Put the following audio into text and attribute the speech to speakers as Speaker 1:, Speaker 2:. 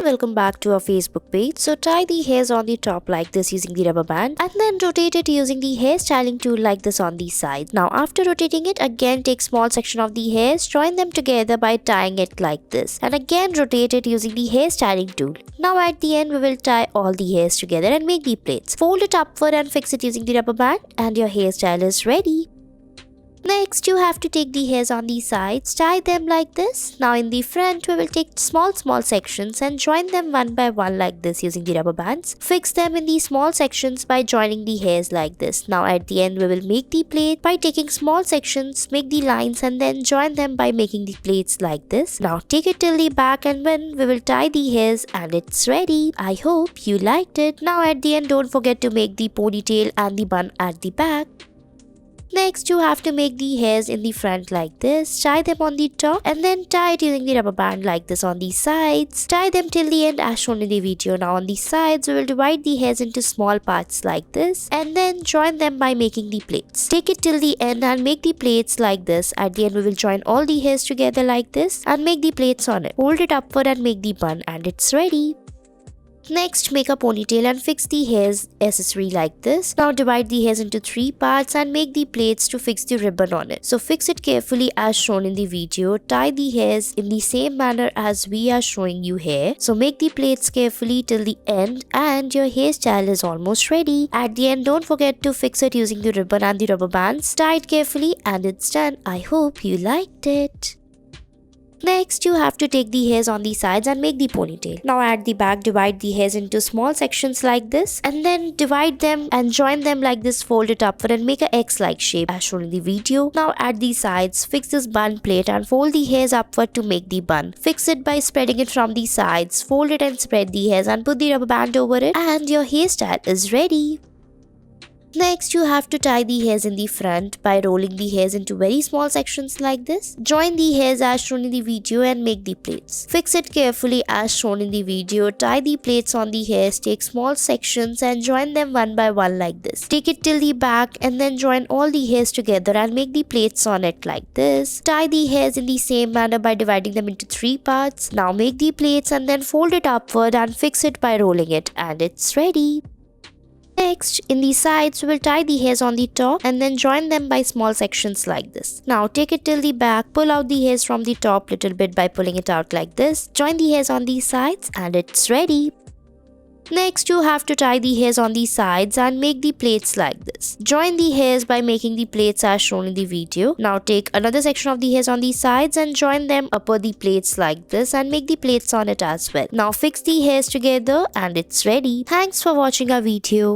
Speaker 1: welcome back to our Facebook page. So tie the hairs on the top like this using the rubber band and then rotate it using the hairstyling tool like this on the sides. Now after rotating it, again take small section of the hairs, join them together by tying it like this and again rotate it using the hairstyling tool. Now at the end we will tie all the hairs together and make the plaits. Fold it upward and fix it using the rubber band and your hairstyle is ready. Next, you have to take the hairs on the sides, tie them like this. Now in the front, we will take small sections and join them one by one like this using the rubber bands. Fix them in the small sections by joining the hairs like this. Now at the end, we will make the plait by taking small sections, make the lines and then join them by making the plaits like this. Now take it till the back and then we will tie the hairs and it's ready. I hope you liked it. Now at the end, don't forget to make the ponytail and the bun at the back. Next, you have to make the hairs in the front like this, tie them on the top and then tie it using the rubber band like this on the sides. Tie them till the end as shown in the video. Now on the sides, we will divide the hairs into small parts like this and then join them by making the plaits. Take it till the end and make the plaits like this. At the end, we will join all the hairs together like this and make the plaits on it. Hold it upward and make the bun and it's ready. Next, make a ponytail and fix the hairs accessory like this. Now divide the hairs into 3 parts and make the plaits to fix the ribbon on it. So fix it carefully as shown in the video. Tie the hairs in the same manner as we are showing you here. So make the plaits carefully till the end and your hairstyle is almost ready. At the end, don't forget to fix it using the ribbon and the rubber bands. Tie it carefully and it's done. I hope you liked it. Next, you have to take the hairs on the sides and make the ponytail. Now at the back, divide the hairs into small sections like this and then divide them and join them like this, fold it upward and make a X-like shape as shown in the video. Now at the sides, fix this bun plate and fold the hairs upward to make the bun. Fix it by spreading it from the sides, fold it and spread the hairs and put the rubber band over it and your hairstyle is ready. Next, you have to tie the hairs in the front by rolling the hairs into very small sections like this. Join the hairs as shown in the video and make the plaits. Fix it carefully as shown in the video. Tie the plaits on the hairs, take small sections and join them one by one like this. Take it till the back and then join all the hairs together and make the plaits on it like this. Tie the hairs in the same manner by dividing them into 3 parts. Now make the plaits and then fold it upward and fix it by rolling it and it's ready. Next, in the sides, we will tie the hairs on the top and then join them by small sections like this. Now take it till the back, pull out the hairs from the top little bit by pulling it out like this. Join the hairs on the sides and it's ready. Next, you have to tie the hairs on the sides and make the plaits like this. Join the hairs by making the plaits as shown in the video. Now take another section of the hairs on the sides and join them upper the plaits like this and make the plaits on it as well. Now fix the hairs together and it's ready. Thanks for watching our video.